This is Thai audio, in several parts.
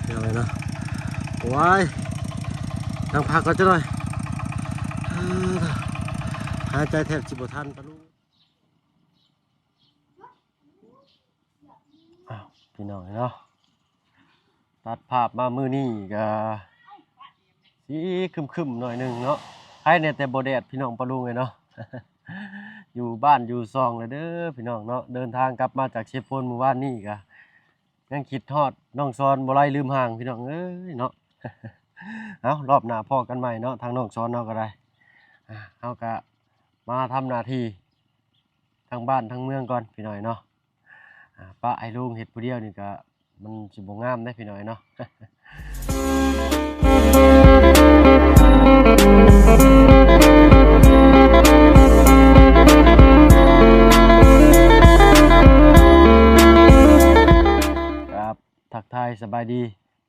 เดี๋ยวเลยนะว้ายนั่งพักก็จะหน่อยหายใจแทบจิบทันปะลูกพี่น้องเนาะตัดภาพมามือนี่ก็สีคึมๆหน่อยหนึ่งเนาะให้เนี่ยแต่โบแดดพี่น้องปะลุงเลยเนาะ อยู่บ้านอยู่ซองเลยเด้อพี่น้องเนาะเดินทางกลับมาจากเชฟโฟนเมื่อวานนี่ก็ยังคิดทอดน้องซอนบ่ไล่ลืมห่างพี่น้องเอ้ยเนาะ เอารอบหน้าพ่อกันใหม่เนาะทางน้องซอนเนาะก็ได้เอาก็มาทำหน้าที่ทางบ้านทางเมืองก่อนพี่น้อยเนาะป้าไอ้ลุงเห็ดผู้เดียวนี่ก็มันสิบ่งามได้พี่น้อยเนาะ ครับทักทายสบายดี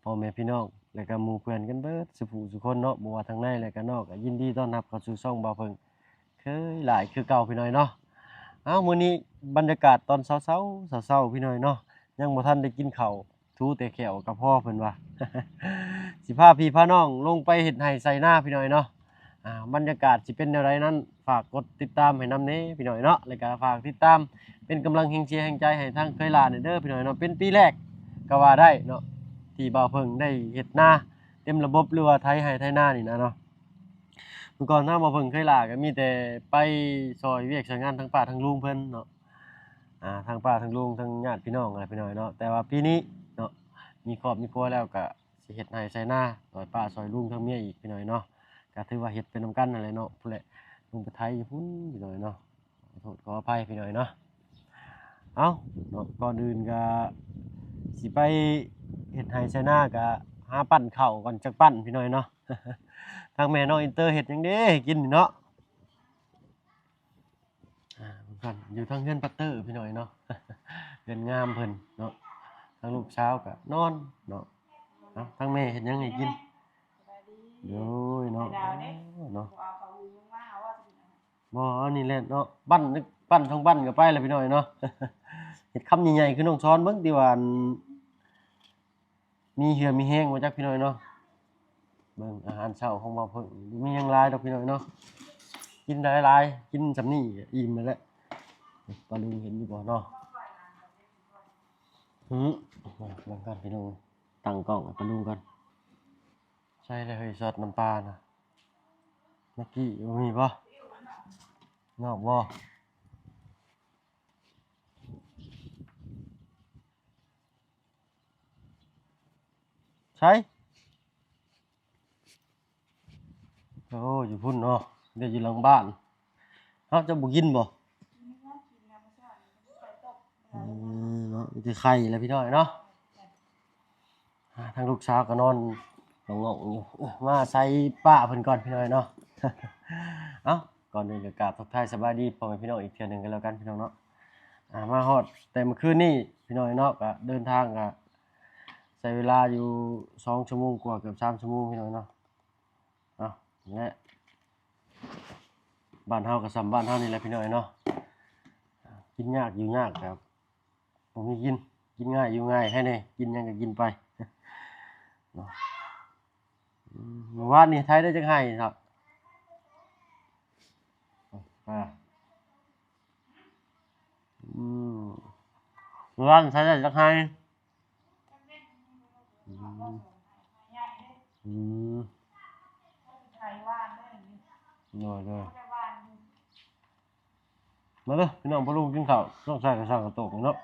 พ่อแม่พี่น้องและก็หมู่เพื่อนกันเบิดสุผู้สุคนเนาะบ่ว่าทางในและก็นอกก็ยินดีต้อนรับเข้าสู่ช่องบ่าวเพิ่งเคยหลายคือเก่าพี่น้อยเนาะมื้อนี้บรรยากาศตอนเช้าๆพี่น้อยเนาะยังบ่ทันได้กินข้าวทูแต่แขวกับพ่อเพิ่นว่า สิพาพี่พาน้องลงไปเฮ็ดไร่ไสนาพี่น้อยเนาะบรรยากาศสิเป็นแนวใดนั้นฝากกดติดตามให้นำแน่พี่น้อยเนาะแล้วก็ฝากติดตามเป็นกำลังแห่งเชียร์แห่งใจให้ทางเคยหลานเด้อพี่น้อยเนาะเป็นปีแรกก็ว่าได้เนาะที่บ่าวเพิ่งได้เฮ็ดนาเต็มระบบหรือว่าไถไร่ไถนานี่นะเนาะเมื่อก่อนทางบ่าวเพิ่งเคยหลาก็มีแต่ไปซอยเวียกซอยงานทั้งป้าทั้งลุงเพิ่นเนาะทั้งป้าทั้งลุงทั้งญาติพี่น้องอะไรพี่น้อยเนาะแต่ว่าปีนี้เนาะมีครอบมีครัวแล้วก็สิเฮ็ดไร่ไถนาซอยป้าซอยลุงทั้งเมียอีกพี่น้อยเนาะก็ถือว่าเฮ็ดเป็นนำกันนั่นแหละเนาะพุ่นแหละลุงไปไถอยู่พุ่นพี่น้อยเนาะขอโทษขออภัยพี่น้อยเนาะเอ้าเนาะก่อนอื่นก็สิไปเฮ็ดไร่ไถนาก็หาปั้นข้าวก่อนจักปั้นพี่น้อยเนาะ ทางแม่น้องอินเตอร์เฮ็ดหยังเด้กินนี่เนาะเพิ่นกันอยู่ทางเฮือนปัตเตอร์พี่น้อยเนาะ เฮือนงามเพิ่นเนาะทางลูกสาวก็นอนเนาะทางแม่เฮ็ดหยังให้กินโดยเนาะเนาะบ่อันนี้แหละเนาะปั้นนึกปั้นทั้งปั้นก็ไปแล้วพี่น้อยเนาะ เฮ็ดคำใหญ่ๆคือน้องช้อนเบิ่งที่ว่ามีเหือมีแห้งบ่จักพี่น้อยเนาะเบิ่งอาหารเช้าของบ่าวเพิ่นมีหยังหลายดอกพี่น้อยเนาะกินได้หลายกินซำนี้ก็อิ่มแล้วแหละปลาลุงเห็นอยู่บ่เนาะเบิ่งกันพี่น้องตั้งกล้องให้ปลาลุงก่อนใช่เลยเฮ้ยซอสน้ำปลาน่ะเมื่อกี้บ่มีบ่นอกบ่ใช่โอ้อยู่พุ่นเนาะเดี๋ยวอยู่หลังบ้านเอ้าจะบ่กินบ่เนาะมีแต่ไข่แหล้วพี่น้อยเนาะทางลูกสาวก็นอนงงๆอยู่มาใส่ป้าเพิ่นก่อนพี่น้อยเนาะ เอ้าก่อนอื่นก็กราบทักทายสบายดีพ่อแม่พี่น้องอีกเทื่อหนึงกันแล้วกันพี่น้องเนาะมาฮอดแต่เมื่อคืนนี้พี่น้อยเนาะก็เดินทางก็ใช้เวลาอยู่2ชั่วโมงกว่าเกือบ3ชั่วโมงพี่น้อยเนาะและบ้านเฮาก็ซ้ำบ้านเฮานี่แหละพี่น้อยเนาะกินยากอยู่ยากครับบ่มีกินง่ายอยู่ง่ายแค่นี้กินหยังก็กินไป เนาะเมื่อวานนี่ไทยได้จักไห้ครับอืมเมื่อวานไทยได้จักไห้อืมอืมเลยมาเลยพี่น้องพ่อลุงกินข้าวต้องใส่กระสังกระโตกเนาะ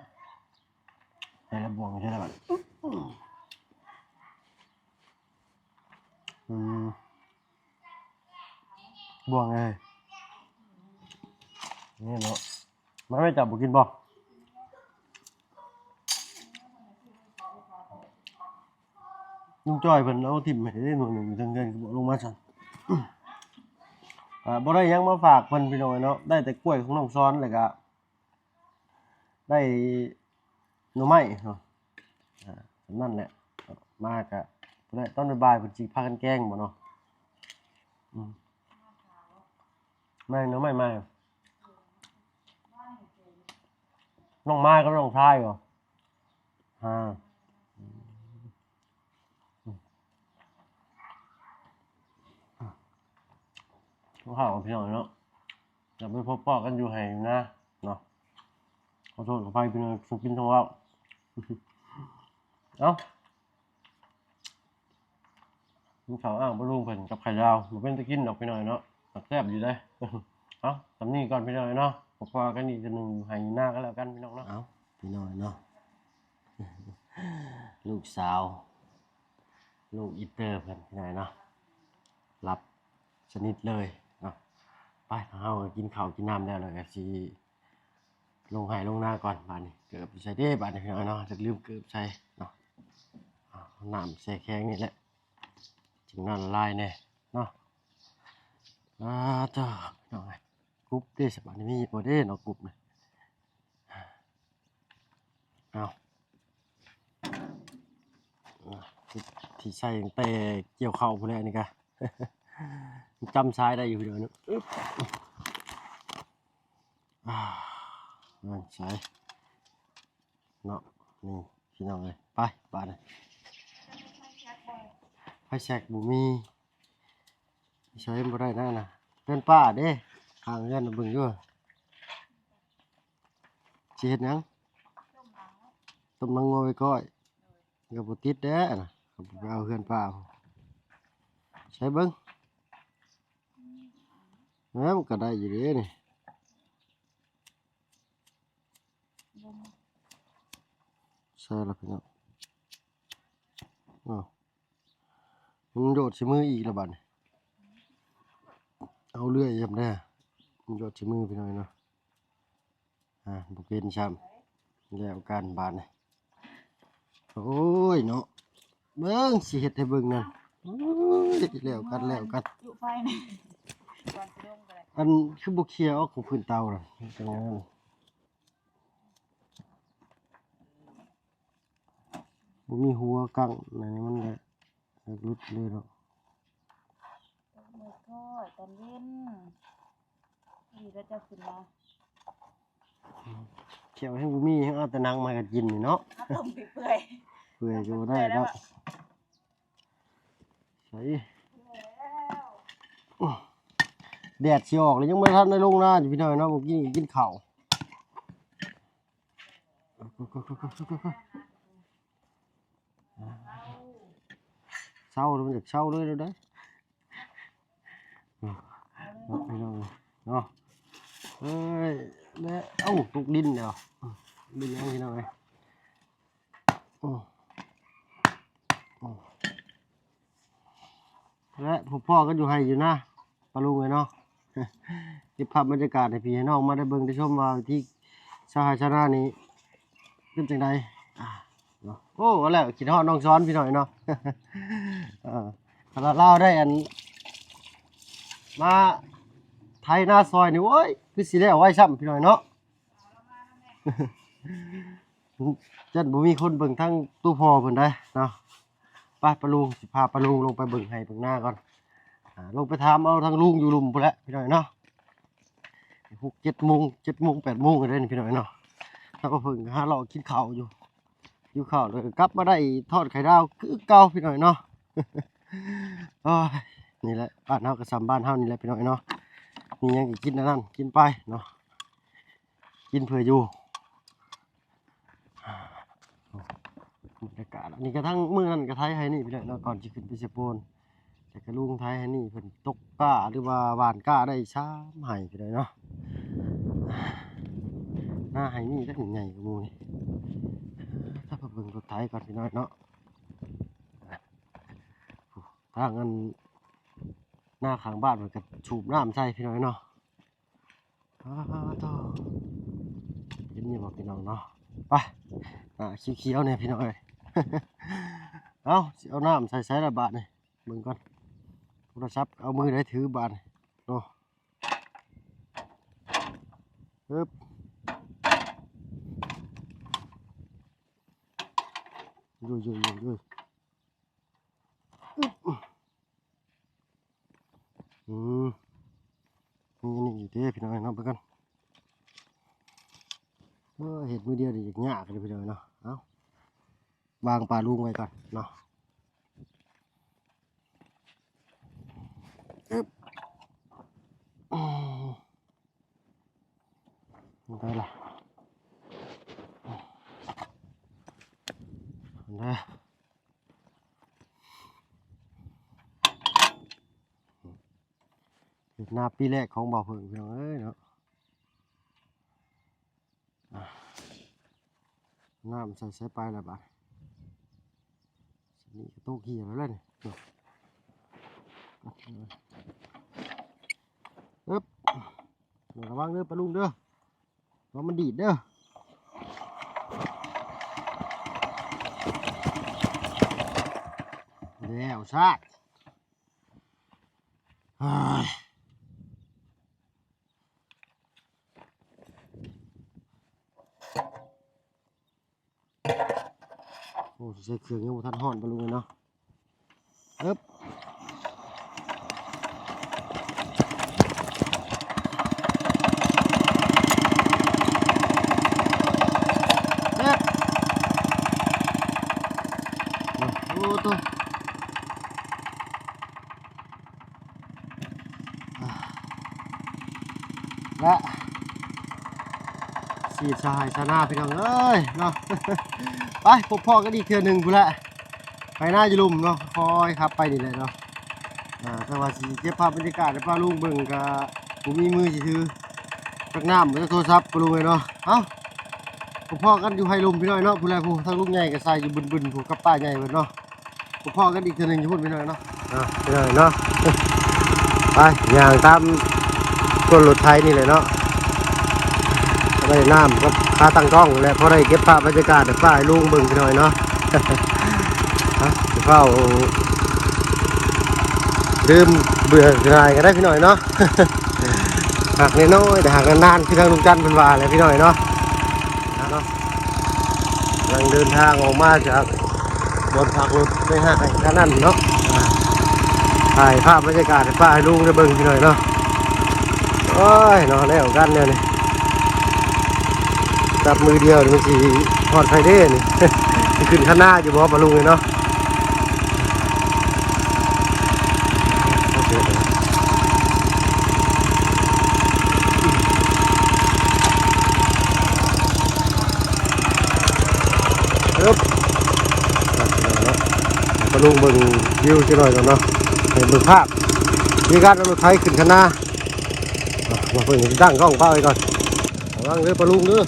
ใส่ระบวงใช่ไหมบวงเลยนี่เนาะมันไม่จับบุกินบ่ลุงจ้อยเพิ่นเอาทิ่มให้ได้หน่อยหนึ่งอยู่ทางเงินก็บอกลงมาสั่นบ่ได้หยังมาฝากเพิ่นพี่น้องเนาะได้แต่กล้วยของน้องซ้อนแล้วก็ได้หน่อไม้เนาะนั่นแหละมากะบ่ได้ตอนบ่ายเพิ่นสิพากันแกล้งบ่เนาะไม่หน่อไม้มาน้องไม้กับน้องชายบ่ ข้าวของพี่น้องเนาะจะไปพบปะกันอยู่ให้นะเนาะขอโทษขออภัยพี่น้องสุกินท้องเราเอ้ามีข่าวอ้างบ่ลุงเพิ่นกับไข่ดาวบ่เป็นตะกินดอกพี่น้อยเนาะแซ่บอยู่ได้เอ้าสำนี้ก่อนพี่น้อยเนาะพบปะกันอีกทีนึงให้หน้ากันแล้วกันพี่น้องเนาะเอ้าพี่น้อยเนาะลูกสาวลูกอินเตอร์เพิ่นพี่น้อยเนาะรับสนิทเลยเนาะไปเฮากินข้าวกินน้ำแล้วก็สิลงไห้ลงหน้าก่อนบาดนี้เกือบใส่เด้บาดนี้พี่น้อยเนาะจะลืมเกือบใส่เนาะน้ำแช่แข็งนี่แหละจึงนั่นละลายแน่เนาะจ้าน้องไงกรุ๊ปเด้สบายนี่มีบ่เด้เนาะกรุ๊ปนี่เอาที่ใส่ตั้งแต่เกี่ยวข้าวพุ่นแหละนี่กะ จำซ้ายได้อยู่เดี๋ยวนึงนั่นใส่เนาะนี่พี่น้องเลยไปบ้านเลยไฟแช็กบุมีใช้บ่ได้นั่นน่ะเพื่อนป้าเด้ทางเงินเบิ่งอยู่สิเฮ็ดหยังต้มนังงัวไว้ก้อยก็บ่ติดเด้อน่ะก็ไปเอาเพื่อนป้าใช้เบิ่งมันก็ได้อยู่เด้นี่ใช่แล้วพี่น้องมันโดดชิมืออีกแล้วบัดนี้เอาเลื่อยยำได้มันโดดชิมือพี่น้อยเนาะบุเป็นช้ำแล้วกันบาดนี่โอ้ยเนาะเบิ่งสิเฮ็ดให้เบิ่งนั่นโอ้ยแล้วกันอยู่ไฟนี่ก่อนสิลงไปเลยอันคือบ่เคลียร์ออกของพื้นเตาน่ะจังนั้นบ่มีหัวกั้งอันนี้มันก็รุดเลยเนาะมือทอดตอนเย็นนี่ก็จะขึ้นมาเขียวให้บ่มีให้เอาแต่นังมาก็กินนี่เนาะต้มเปื่อยเปื่อยก็ได้ดอกใส่แดดสิออกแล้วยังบ่ทันได้ลงนาอยู่พี่น้อยเนาะเมื่อกี้กินข้าวเศร้ามันจะเศร้าเลยแล้วได้พี่น้องเนาะเอ้ยแล้วเอ้าตกดินเดี๋ยวดินยังพี่น้องไงและพ่อก็อยู่ให้อยู่นะปลาลุงเลยเนาะเก็บภาพบรรยากาศให้พี่ให้น้องมาได้เบิ่งได้ชมว่าที่ชาวชานานี้เป็นจังไดโอ้แล้วคิดฮอดน้องซ้อนพี่หน่อยเนาะเราได้อันมาไทยหน้าซอยนี่โอ้ยคือสิได้เอาไว้ซ้ำพี่หน่อยเนาะจันบ่มีคนเบิ่งทั้งตู้พอเพิ่นได้เนาะไปปลาลุงสิพาปลาลุงลงไปเบิ่งให้เบิ่งหน้าก่อนลงไปถามเอาทางลุงอยู่ลุมพุ่นแหละพี่หน่อยเนาะ7 โมง 8 โมงก็ได้นี่พี่หน่อยเนาะถ้าก็เพิ่งหาเรากินข้าวอยู่ข้าวเลยกลับมาได้ทอดไข่ดาวคือเก่าพี่หน่อยเนาะนี่แหละบ้านเฮากับซ้ำบ้านเฮานี่แหละพี่หน่อยเนาะมีหยังก็กินนั่นกินไปเนาะกินเพื่ออยู่บรรยากาศอันนี้กระทั่งมื้อนั้นก็ไทยให้นี่พี่หน่อยเนาะก่อนสิขึ้นไปเสพโปนแต่ก็ลุงไทยให้นี่เพิ่นตกกล้าหรือว่าหวานกล้าได้3ให้พี่หน่อยเนาะหน้าให้นี่ก็ใหญ่กว่าหมู่นี่ถ้าเบิ่งรถไถก่อนพี่น้อยเนาะทางอันหน้าข้างบ้านมันก็สูบน้ำใส่พี่น้อยเนาะต่อเห็นนี่บอกพี่น้องเนาะไปเขียวๆเนี่ยพี่น้อย เอาน้ำใส่ละบาทนี่เบิ่งก่อนโทรศัพท์เอามือได้ถือบาทเนาะปึ๊บอยู่นี่อยู่เด้พี่น้อยเนาะเบิ่งกันเห็ดมือเดียวนี่ยากเลยพี่น้อยเนาะเอาวางปลาลุงไว้ก่อนเนาะ มันได้ละนะหน้าปีแรกของบ่าวเพิ่งพี่น้องเอ้ยเนาะน้ำใส่ไปแล้วบ่นี่กระตุกเหี้ยแล้วนี่อึ๊บระวังเด้อปลาลุงเด้อเพราะมันดีดเด้อแล้วชาติโอ้ใส่เครื่องยังบ่ทันห่อนปลาลุงเลยเนาะอึ๊บโอ้ตัวและสีดสหายชนะพี่น้องเอ้ยเนาะ ไปพบพ่อกันอีกเทื่อหนึ่งพู้นละไปหน้าจะลุ่มเนาะคอยครับไปนี่แหละเนาะแต่ว่าสีเก็บภาพบรรยากาศให้ป้าลุงเบิ่งกับผมมีมือสิถือตักน้ำไม่ต้องโทรศัพท์ป้าลุงเลยเนาะเอ้าพบพ่อกันอยู่ไฮลุมพี่น้อยเนาะพู้นละพู้ทั้งลูกใหญ่กับใส่อยู่บึนๆพู้กับป้าใหญ่เบิ่งเนาะพบพ่อกันอีกเทื่อหนึ่งอยู่พู้พี่น้อยเนาะพี่น้อยเนาะ ไปอย่างตามต้นรถไทยนี่เลยเนาะได้น้ำก็ค่าตั้งกล้องและพอได้เก็บภาพบรรยากาศป้ายลุงเบิ่งไปหน่อยเนาะ เข้าดื่มเบื่อหน่อยก็ได้พี่หน่อยเนาะ หักน้อยแต่หักนานๆคือทางลุงจันทร์เป็นว่าเลยพี่หน่อยเนาะกำลังเดินทางออกมาจากบนพักรถไม่ห่างกันนั่นเนาะถ่ายภาพบรรยากาศให้ป้าให้ลุงได้เบิ่งพี่หน่อยเนาะโอ้ยเนาะแล้วกันเนี่ยนี่จับมือเดียวมันสีทอดไฟเด้นี่ ขึ้นข้างหน้าอยู่บ่ปะลุงเลยเนาะครับปะลุงเบิ่งวิวจะหน่อยก่อนเนาะเห็นเบิ่งภาพมีการเอารถไถขึ้นข้างหน้ามาเพิ่งตั้งกล้องเป้าไว้ก่อนระวังเด้อปะลุงเด้อ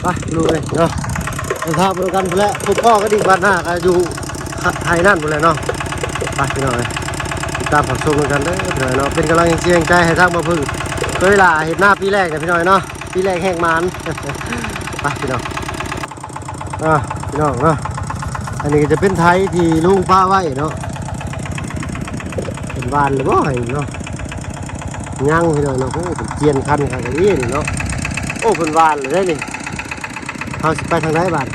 ไปดูเลยเนาะเดินทางไปกันไปแล้วคุณพ่อก็ดีบ้านหน้าก็อยู่ไทยนั่นไปเลยเนาะไปพี่น้องเลยติดตามผักชมกันเด้อพี่น้อยเนาะเป็นกำลังเชียงใจให้ทางมาพึ่งเคยลาเห็นหน้าปีแรกเนี่ยพี่น้อยเนาะปีแรกแหกมัน ไปพี่น้องพี่น้องเนาะอันนี้ก็จะเป็นไทยที่ลุงป้าไว้เนาะเป็นบ้านหรือว่าไงเนาะย่างพี่น้อยเนาะโอ้เป็นเจียนคันกันอย่างนี้เนาะโอ้เป็นบ้านเลยได้นี่เขาสิไปทางไหนบ้าน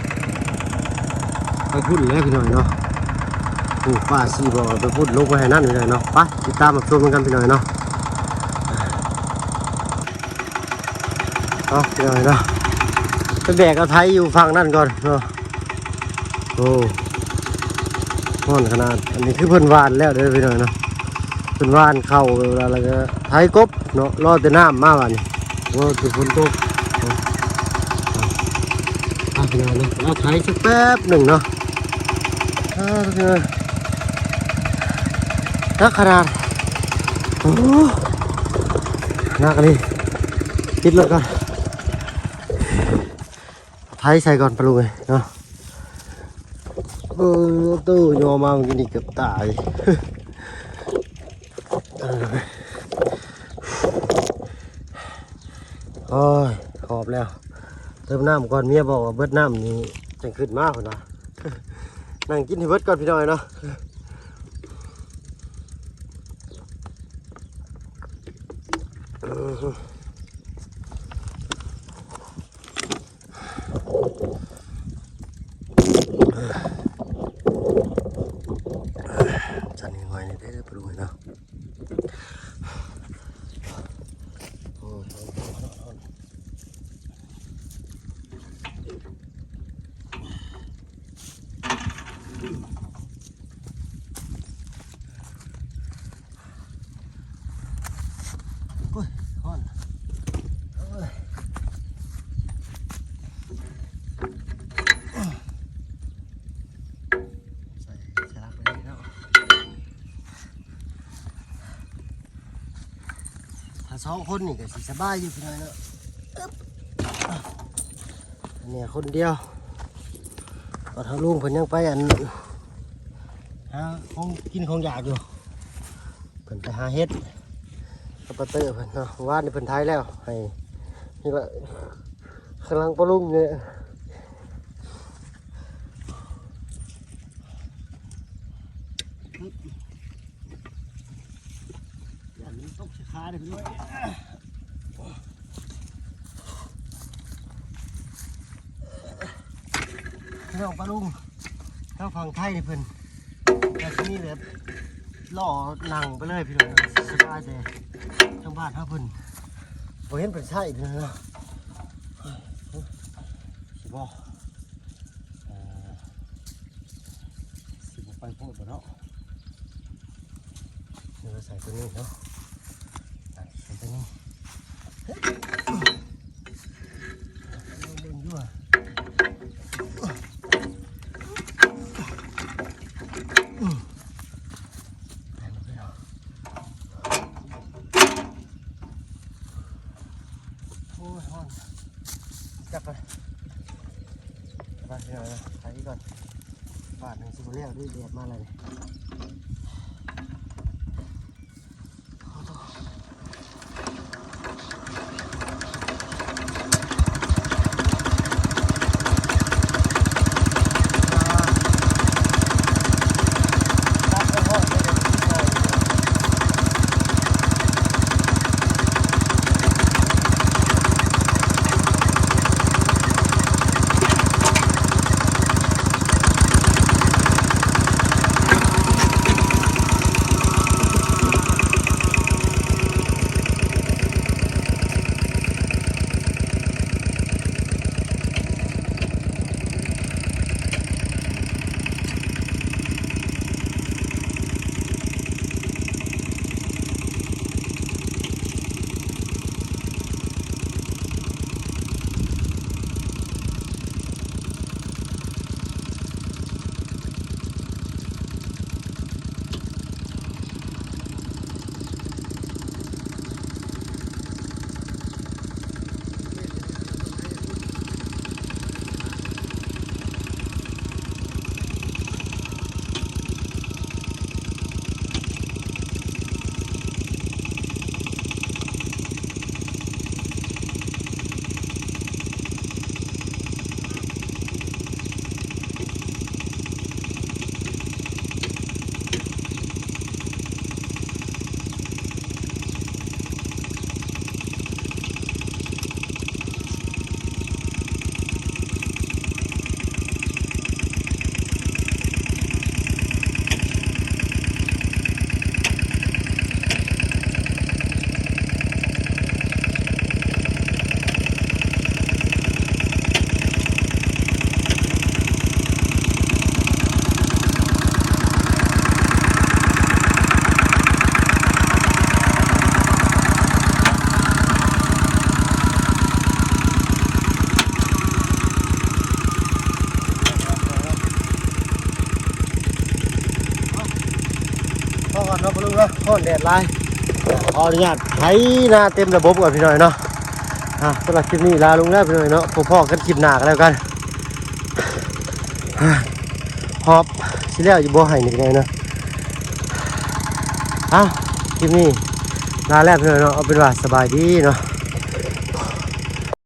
ไปพุ่นแล้วพี่น้อยเนาะโอ้ป้าซีบอกไปพุ่นลงไปให้นั่นพี่น้อยเนาะไปติดตามมาชมกันพี่น้อยเนาะพี่น้อยเนาะไปแบกเอาไทยอยู่ฝั่งนั่นก่อนเนาะโอ้ห่อนขนาดอันนี้คือเพิ่นวานแล้วเด้อพี่น้อยเนาะเพิ่นวานเข้าเวลาแล้วก็ไทยกบเนาะรอแต่น้ำมาวันนี้โอ้จุดฝนตกพี่น้อยเนาะเอาไทยสักแป๊บหนึ่งเนาะพี่น้อยนักขนาดโอ้นักอันนี้ติดรถก่อนไทยใส่ก่อนปลุยเนาะตู้โยมาเมื่อกี้นี่เกือบตายโอ้ยขอบแล้วเติมน้ำก่อนเมียบอกว่าเบิดน้ำนี่จังขึ้นมากคนนะนั่งกินให้เบิดก่อนพี่น้อยเนาะ สั่นง่อยๆเด้อปลุงเนาะโอ้ยโอ้ยฮ้อนโอ้ยใส่สลักไปเลยเนาะถ้าสองคนนี่ก็สิสบายอยู่พี่น้อยเนาะอึ๊บอันนี้คนเดียวก็ทางลุงเพิ่นยังไปอันหาของกินของอยากอยู่เพิ่นไปหาเฮ็ดกับปะเตอร์เพิ่นเนาะวานนี่เพิ่นทายแล้วให้นี่ก็กำลังปะลุงเนี่ยอย่างนี้ตกสิขาได้พี่น้อยพี่น้องปะลุงทางฝั่งไทยนี่เพิ่นแต่ที่นี่แบบล่อนั่งไปเลยพี่น้องสบายใจทางบ้านเฮาเพิ่นบ่เห็นเป็นไส้พี่น้องเนาะสิบ่สิบ่ไปโพดบ่เนาะเดี๋ยวเราใส่ตัวนี้เนาะใส่ตัวนี้เล่นยั่วโอ้ยฮ้อนจับไปไปเดี๋ยวนะใส่ก่อนบาทหนึ่งสิบเรียกด้วยแดดมาเลยพ่อก่อนเนาะปะลุงเนาะพ่อแดดลายขออนุญาตไถนาเต็มระบบก่อนพี่หน่อยเนาะสำหรับคลิปนี้ลาลุงแล้วพี่หน่อยเนาะพ่อกันคลิปหน้ากันแล้วกันหอบสิแล้วอยู่บ่ให้นี่ไงเนาะคลิปนี้ลาแล้วพี่หน่อยเนาะเอาเป็นว่าสบายดีเนาะ